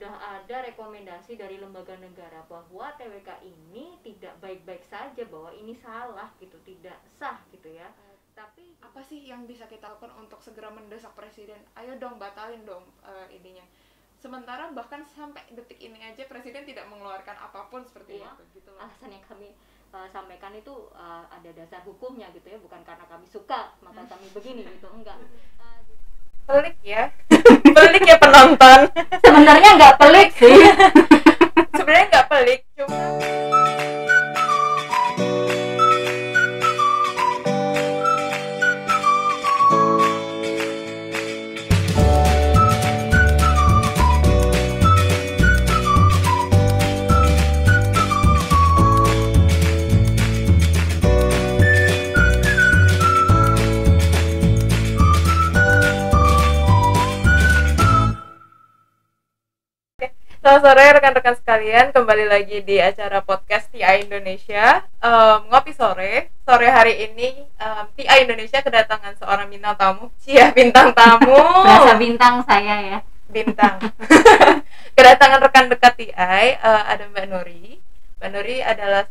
sudah ada rekomendasi dari lembaga negara bahwa TWK ini tidak baik-baik saja, bahwa ini salah gitu, tidak sah gitu ya. Tapi apa sih yang bisa kita lakukan untuk segera mendesak presiden? Ayo dong batalin dong ininya. Sementara bahkan sampai detik ini aja presiden tidak mengeluarkan apapun seperti itu gitu loh. Alasan yang kami sampaikan itu ada dasar hukumnya gitu ya, bukan karena kami suka maka kami begini gitu, enggak. Pelik ya. Pelik ya penonton. Sebenarnya nggak pelik sih. Sebenarnya nggak pelik, cuma selamat sore rekan-rekan sekalian, kembali lagi di acara podcast TI Indonesia. Ngopi sore hari ini TI Indonesia kedatangan seorang bintang tamu. Bintang tamu. Berasa bintang saya ya. Bintang. Kedatangan rekan dekat TI, ada Mbak Nuri. Mbak Nuri adalah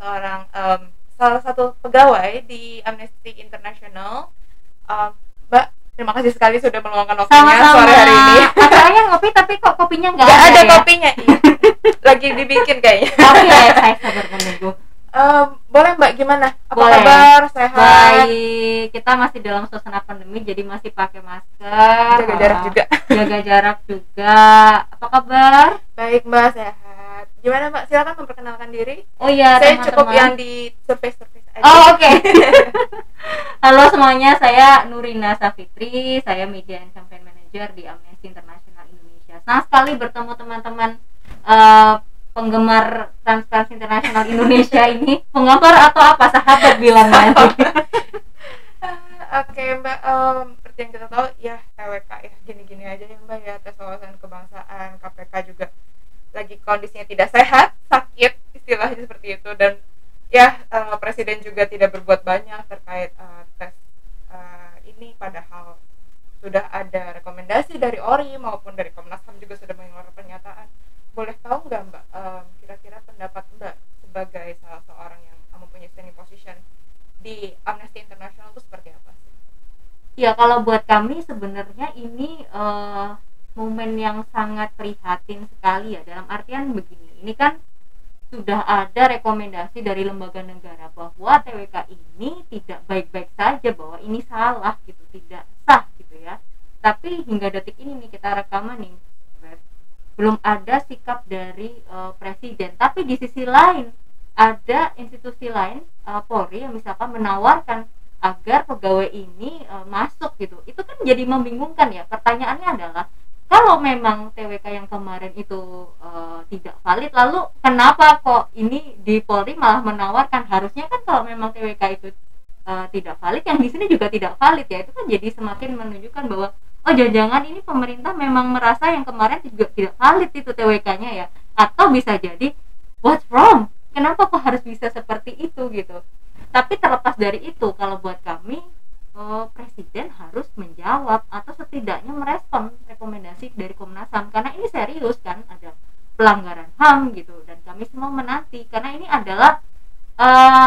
salah satu pegawai di Amnesty International. Mbak, terima kasih sekali sudah meluangkan waktunya sore hari ini. Acaranya ngopi tapi kok kopinya nggak ada ada ya? Kopinya, iya. Lagi dibikin kayaknya. Oke, saya sabar menunggu. Boleh Mbak, gimana? Apa Boleh. kabar? Sehat? Baik, kita masih dalam suasana pandemi, jadi masih pakai masker. Jaga jarak juga. Jaga jarak juga. Apa kabar? Baik Mbak, sehat. Gimana Mbak? Silakan memperkenalkan diri. Oh iya, Saya teman-teman. cukup yang di surface aja. Oh oke. Halo semuanya, saya Nurina Safitri, saya Media and Campaign Manager di Amnesty International Indonesia. Senang sekali bertemu teman-teman penggemar Transparency International Indonesia ini. Penggemar atau apa? Sahabat bilang nanti. Oke Mbak, seperti yang kita tahu ya TWK ya gini-gini aja ya Mbak ya, tes wawasan kebangsaan, KPK juga lagi kondisinya tidak sehat, sakit istilahnya seperti itu, dan ya presiden juga tidak berbuat banyak terkait tes ini, padahal sudah ada rekomendasi dari ORI maupun dari Komnas HAM juga sudah mengeluarkan pernyataan. Boleh tahu nggak Mbak, kira-kira pendapat Mbak sebagai salah seorang yang mempunyai standing position di Amnesty International itu seperti apa sih? Ya kalau buat kami sebenarnya ini momen yang sangat prihatin sekali ya, dalam artian begini, ini kan sudah ada rekomendasi dari lembaga negara bahwa TWK ini tidak baik-baik saja, bahwa ini salah gitu, tidak sah gitu ya. Tapi hingga detik ini nih kita rekaman nih, belum ada sikap dari presiden. Tapi di sisi lain ada institusi lain, Polri, yang misalkan menawarkan agar pegawai ini masuk gitu. Itu kan jadi membingungkan ya. Pertanyaannya adalah, kalau memang TWK yang kemarin itu tidak valid, lalu kenapa kok ini di Polri malah menawarkan? Harusnya kan kalau memang TWK itu tidak valid, yang di sini juga tidak valid ya. Itu kan jadi semakin menunjukkan bahwa oh jangan-jangan ini pemerintah memang merasa yang kemarin juga tidak valid itu TWK-nya ya. Atau bisa jadi what's wrong? Kenapa kok harus bisa seperti itu gitu. Tapi terlepas dari itu, kalau buat kami presiden harus menjawab atau setidaknya merespon rekomendasi dari Komnas HAM, karena ini serius kan, ada pelanggaran HAM gitu, dan kami semua menanti karena ini adalah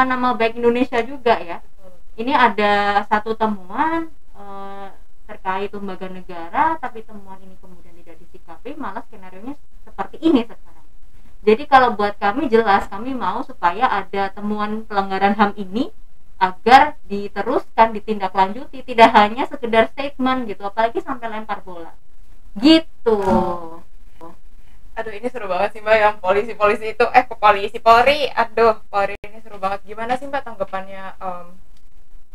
nama baik Indonesia juga ya. Ini ada satu temuan terkait lembaga negara, tapi temuan ini kemudian tidak disikapi, malah skenarionya seperti ini sekarang. Jadi kalau buat kami jelas, kami mau supaya ada temuan pelanggaran HAM ini agar diteruskan, ditindaklanjuti, tidak hanya sekedar statement gitu, apalagi sampai lempar bola gitu. Aduh, ini seru banget sih Mbak, yang polisi-polisi itu Polri, aduh, Polri ini seru banget. Gimana sih Mbak tanggapannya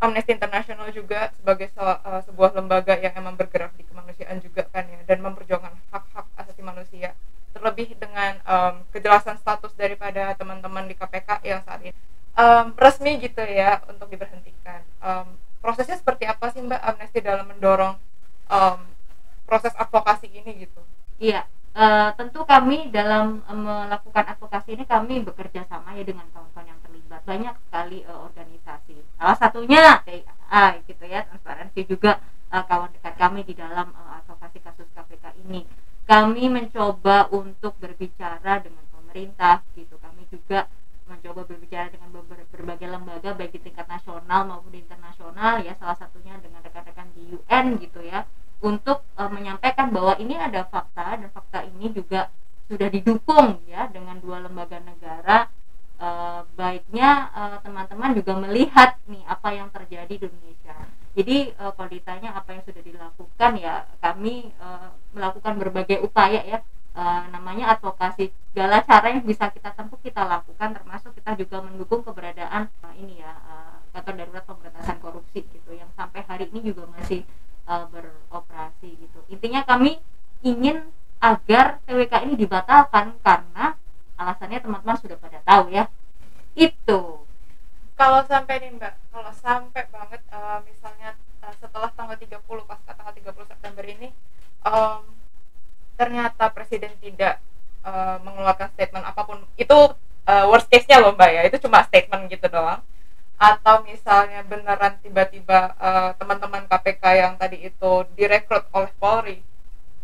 Amnesty International juga sebagai sebuah lembaga yang emang bergerak di kemanusiaan juga kan ya, dan memperjuangkan hak-hak asasi manusia, terlebih dengan kejelasan status daripada teman-teman di KPK yang saat ini resmi gitu ya untuk diberhentikan. Prosesnya seperti apa sih Mbak Amnesty dalam mendorong proses advokasi ini gitu? Iya, tentu kami dalam melakukan advokasi ini kami bekerja sama ya dengan kawan-kawan yang terlibat, banyak sekali organisasi. Salah satunya TIA gitu ya, Transparency juga kawan dekat kami di dalam advokasi kasus KPK ini. Kami mencoba untuk berbicara dengan pemerintah gitu. Kami juga mencoba berbicara dengan berbagai lembaga baik di tingkat nasional maupun di internasional ya, salah satunya dengan rekan-rekan di UN gitu ya, untuk menyampaikan bahwa ini ada fakta dan fakta ini juga sudah didukung ya dengan 2 lembaga negara. Baiknya teman-teman juga melihat nih apa yang terjadi di Indonesia. Jadi kalau ditanya apa yang sudah dilakukan ya, kami melakukan berbagai upaya ya, namanya advokasi, segala cara yang bisa kita tempuh kita lakukan, termasuk kita juga mendukung keberadaan ini ya, kantor darurat pemberantasan korupsi gitu yang sampai hari ini juga masih beroperasi gitu. Intinya kami ingin agar TWK ini dibatalkan karena alasannya teman-teman sudah pada tahu ya. Itu kalau sampai nih Mbak, kalau sampai banget misalnya setelah tanggal 30, pasca tanggal 30 September ini ternyata presiden tidak mengeluarkan statement apapun, itu worst case-nya loh Mbak ya, itu cuma statement gitu doang, atau misalnya beneran tiba-tiba teman-teman KPK yang tadi itu direkrut oleh Polri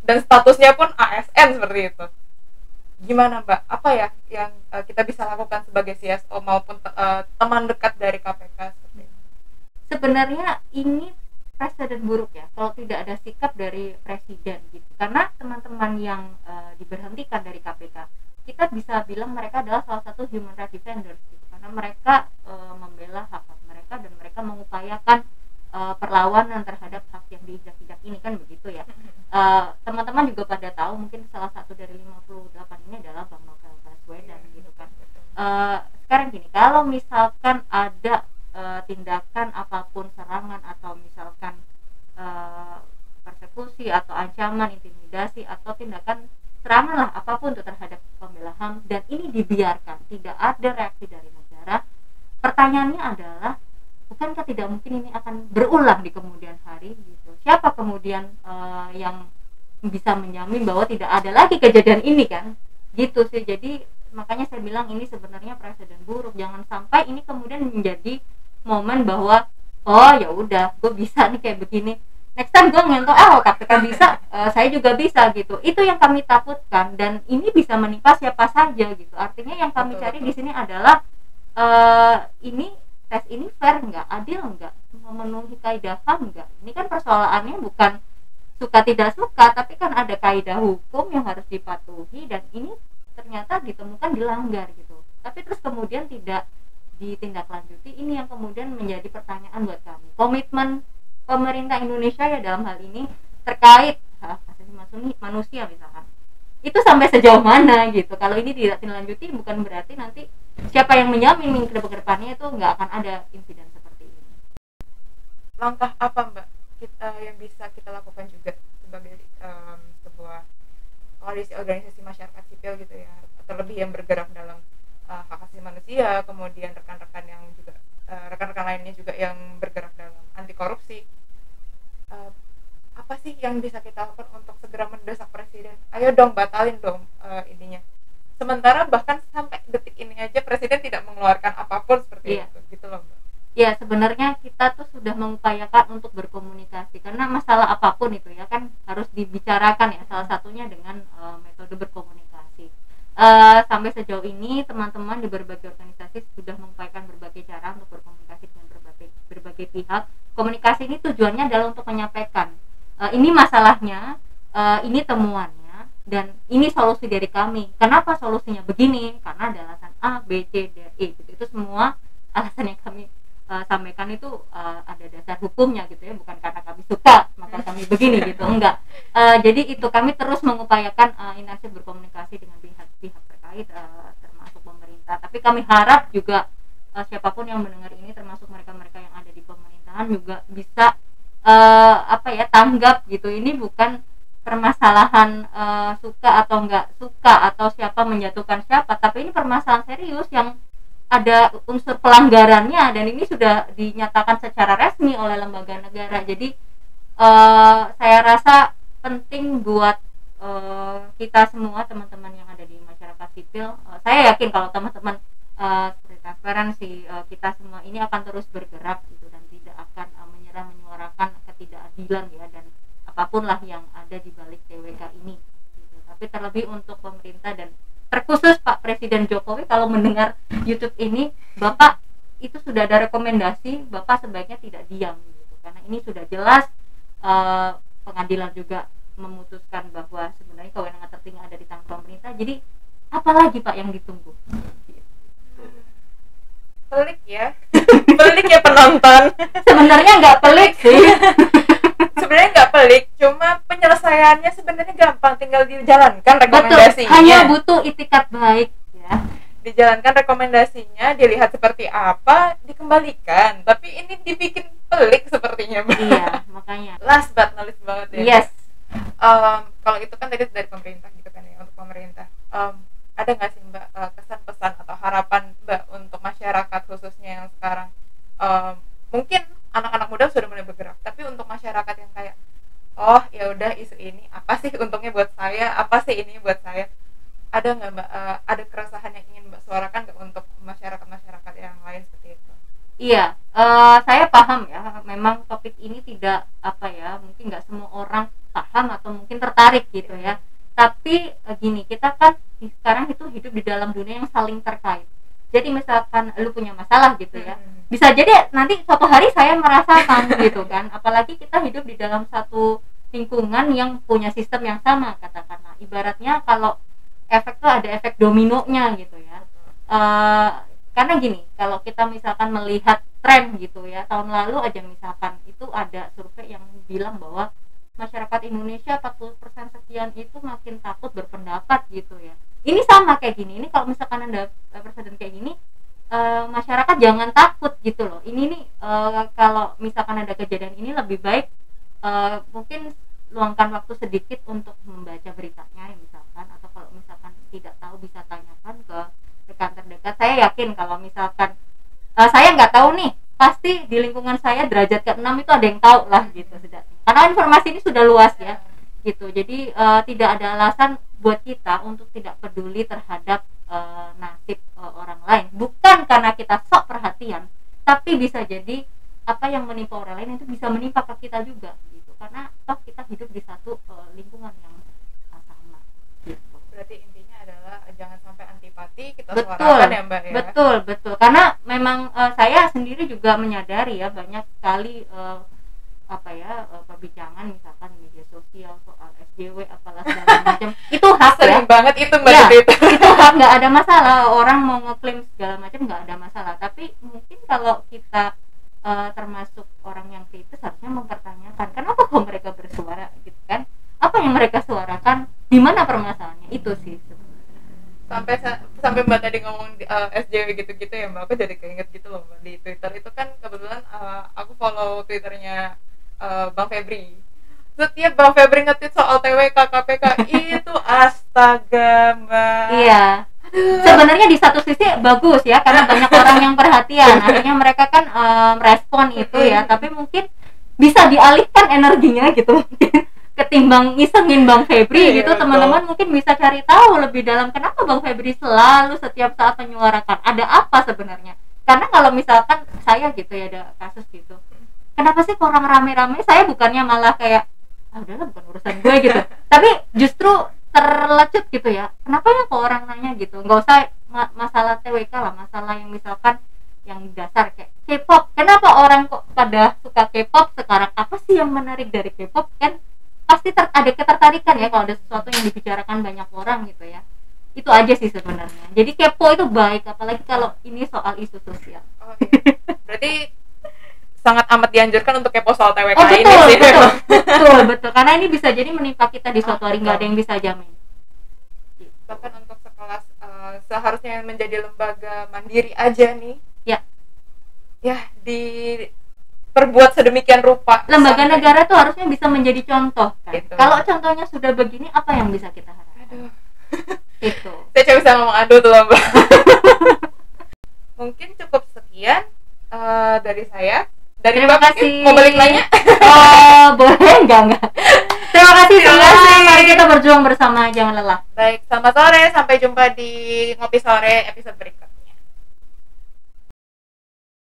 dan statusnya pun ASN seperti itu, gimana Mbak? Apa ya yang kita bisa lakukan sebagai CSO maupun teman dekat dari KPK seperti itu? Sebenarnya ini presiden buruk ya kalau tidak ada sikap dari presiden gitu, karena teman-teman yang diberhentikan dari KPK kita bisa bilang mereka adalah salah satu human rights defenders gitu, karena mereka membela hak-hak mereka dan mereka mengupayakan perlawanan terhadap hak yang diinjak-injak ini kan begitu ya. Teman-teman juga pada tahu mungkin salah satu dari 58 ini adalah Bang Novel Baswedan gitu kan. Sekarang gini, kalau misalkan ada tindakan apapun, serangan atau misalkan persekusi atau ancaman, intimidasi atau tindakan serangan lah apapun itu terhadap pembela HAM dan ini dibiarkan, tidak ada reaksi dari negara, pertanyaannya adalah bukankah tidak mungkin ini akan berulang di kemudian hari gitu. Siapa kemudian yang bisa menjamin bahwa tidak ada lagi kejadian ini kan gitu sih. Jadi makanya saya bilang ini sebenarnya presiden buruk, jangan sampai ini kemudian menjadi momen bahwa oh ya udah gue bisa nih kayak begini, next time gue ngentok KPK bisa, saya juga bisa gitu. Itu yang kami takutkan dan ini bisa menimpa siapa saja gitu. Artinya yang kami cari di sini adalah ini tes ini fair nggak, adil nggak, memenuhi kaidah HAM nggak. Ini kan persoalannya bukan suka tidak suka, tapi kan ada kaidah hukum yang harus dipatuhi dan ini ternyata ditemukan dilanggar gitu. Tapi terus kemudian tidak ditindaklanjuti, ini yang kemudian menjadi pertanyaan buat kami. Komitmen pemerintah Indonesia ya dalam hal ini terkait hak asasi manusia misalkan, itu sampai sejauh mana gitu. Kalau ini tidak ditindaklanjuti bukan berarti nanti siapa yang menjamin ke depannya itu nggak akan ada insiden seperti ini. Langkah apa Mbak yang bisa kita lakukan juga sebagai sebuah koalisi organisasi masyarakat sipil gitu ya, terlebih yang bergerak dalam hak asasi manusia, kemudian rekan-rekan yang juga rekan-rekan lainnya juga yang bergerak dalam anti korupsi, apa sih yang bisa kita lakukan untuk segera mendesak presiden, ayo dong batalin dong ininya, sementara bahkan sampai detik ini aja presiden tidak mengeluarkan apapun seperti itu gitu loh Mbak. Ya sebenarnya kita tuh sudah mengupayakan untuk berkomunikasi karena masalah apapun itu ya kan harus dibicarakan ya, salah satunya dengan metode berkomunikasi. Sampai sejauh ini teman-teman di berbagai organisasi sudah mengupayakan berbagai cara untuk berkomunikasi dengan berbagai pihak. Komunikasi ini tujuannya adalah untuk menyampaikan ini masalahnya, ini temuannya dan ini solusi dari kami. Kenapa solusinya begini? Karena ada alasan A, B, C, D, E gitu. Itu semua alasan yang kami sampaikan itu ada dasar hukumnya gitu ya, bukan karena kami suka maka kami begini gitu, enggak. Jadi itu kami terus mengupayakan intensif berkomunikasi dengan pihak-pihak terkait termasuk pemerintah, tapi kami harap juga siapapun yang mendengar ini termasuk mereka-mereka yang ada di pemerintahan juga bisa tanggap gitu. Ini bukan permasalahan suka atau enggak suka atau siapa menjatuhkan siapa, tapi ini permasalahan serius yang ada unsur pelanggarannya dan ini sudah dinyatakan secara resmi oleh lembaga negara. Jadi saya rasa penting buat kita semua teman-teman yang ada di masyarakat sipil. Saya yakin kalau teman-teman seperti transparansi kita semua ini akan terus bergerak gitu dan tidak akan menyerah menyuarakan ketidakadilan ya dan apapun lah yang ada di balik TWK ini gitu. Tapi terlebih untuk pemerintah pemerintah dan terkhusus Pak Presiden Jokowi kalau mendengar YouTube ini, Bapak itu sudah ada rekomendasi, Bapak sebaiknya tidak diam gitu. Karena ini sudah jelas pengadilan juga memutuskan bahwa sebenarnya kewenangan tertinggi ada di tangan pemerintah. Jadi apalagi Pak yang ditunggu? Pelik ya. Pelik ya penonton. Sebenarnya nggak pelik sih. Sebenarnya nggak pelik, cuma penyelesaiannya sebenarnya gampang, tinggal dijalankan Betul, rekomendasinya. hanya butuh itikat baik ya. Dijalankan rekomendasinya, dilihat seperti apa, dikembalikan. Tapi ini dibikin pelik sepertinya, Mbak. Iya, makanya. Last but not least banget ya. Yes. Kalau itu kan tadi dari pemerintah gitu kan ya, untuk pemerintah. Ada nggak sih Mbak kesan-pesan atau harapan Mbak untuk masyarakat khususnya yang sekarang mungkin anak-anak muda sudah mulai bergerak, tapi untuk masyarakat yang kayak oh ya udah isu ini apa sih untungnya buat saya, apa sih ini buat saya, ada nggak Mbak ada keresahan yang ingin Mbak suarakan nggak untuk masyarakat yang lain seperti itu? Iya, saya paham ya. Memang topik ini tidak mungkin nggak semua orang paham atau mungkin tertarik gitu ya. Tapi gini, kita kan sekarang itu hidup di dalam dunia yang saling terkait. Jadi misalkan lu punya masalah gitu ya, bisa jadi nanti suatu hari saya merasakan gitu kan. Apalagi kita hidup di dalam satu lingkungan yang punya sistem yang sama, katakanlah. Ibaratnya kalau efek tuh ada efek dominonya gitu ya. Karena gini, kalau kita misalkan melihat tren gitu ya, tahun lalu aja misalkan itu ada survei yang bilang bahwa masyarakat Indonesia 40% sekian itu makin takut berpendapat gitu ya. Ini sama kayak gini, ini kalau misalkan ada presiden kayak gini, masyarakat jangan takut gitu loh. Ini nih kalau misalkan ada kejadian ini lebih baik mungkin luangkan waktu sedikit untuk membaca beritanya misalkan, atau kalau misalkan tidak tahu bisa tanyakan ke rekan terdekat. Saya yakin kalau misalkan saya nggak tahu nih, pasti di lingkungan saya derajat ke-6 itu ada yang tahu lah gitu setidaknya. Karena informasi ini sudah luas ya gitu. Jadi tidak ada alasan buat kita untuk tidak peduli terhadap nasib orang lain. Bukan karena kita sok perhatian, tapi bisa jadi apa yang menimpa orang lain itu bisa menimpa ke kita juga gitu. Karena toh kita hidup di satu lingkungan yang sama gitu. Berarti intinya adalah jangan sampai antipati kita Betul, suarakan ya Mbak ya. Betul. Karena memang saya sendiri juga menyadari ya, banyak sekali perbincangan misalkan media sosial soal SJW apalah segala macam. Itu hak sering ya. banget itu Mbak Ya, itu. itu hak, nggak ada masalah. Orang mau ngeklaim segala macam nggak ada masalah. Tapi mungkin kalau kita termasuk orang yang kritis harusnya mempertanyakan kenapa kok mereka bersuara gitu kan? Apa yang mereka suarakan? Di mana permasalahannya? Itu sih sebenarnya. Sampai Mbak tadi ngomong SJW gitu-gitu ya Mbak, aku jadi keinget gitu loh Mbak, di Twitter itu kan kebetulan aku follow Twitternya Bang Febri. Setiap Bang Febri nge-tweet soal TWK KPK itu astaga Mbak. Iya. Sebenarnya di satu sisi bagus ya, karena banyak orang yang perhatian. Akhirnya mereka kan respon itu ya, tapi mungkin bisa dialihkan energinya gitu mungkin. Ketimbang ngisengin Bang Febri gitu, teman-teman mungkin bisa cari tahu lebih dalam kenapa Bang Febri selalu setiap saat menyuarakan, ada apa sebenarnya. Karena kalau misalkan saya gitu ya, ada kasus gitu, kenapa sih orang rame-rame, saya bukannya malah kayak udahlah bukan urusan gue gitu, tapi justru terlecut gitu ya, kenapa ya kok orang nanya gitu. Nggak usah masalah TWK lah, masalah yang misalkan yang dasar kayak K-pop, kenapa orang kok pada suka K-pop sekarang, apa sih yang menarik dari K-pop, kan pasti ada ketertarikan ya kalau ada sesuatu yang dibicarakan banyak orang gitu ya. Itu aja sih sebenarnya. Jadi kepo itu baik, apalagi kalau ini soal isu sosial. Oh iya. Berarti sangat amat dianjurkan untuk kepo soal TWK betul, ini sih. Betul. Karena ini bisa jadi menimpa kita di suatu hari, nggak ada yang bisa jamin. Bahkan untuk sekelas seharusnya menjadi lembaga mandiri aja nih. Ya perbuat sedemikian rupa. Lembaga negara tuh harusnya bisa menjadi contoh kan? Gitu. Kalau contohnya sudah begini, apa yang bisa kita harapkan? Aduh. Itu. Saya cuma bisa ngomong aduh tuh Mbak. Mungkin cukup sekian dari saya. Dari Terima Mbak kasih. Mau balik nanya? Oh, boleh enggak. Terima kasih semua. Mari kita berjuang bersama, jangan lelah. Baik, selamat sore. Sampai jumpa di Ngopi Sore episode berikutnya.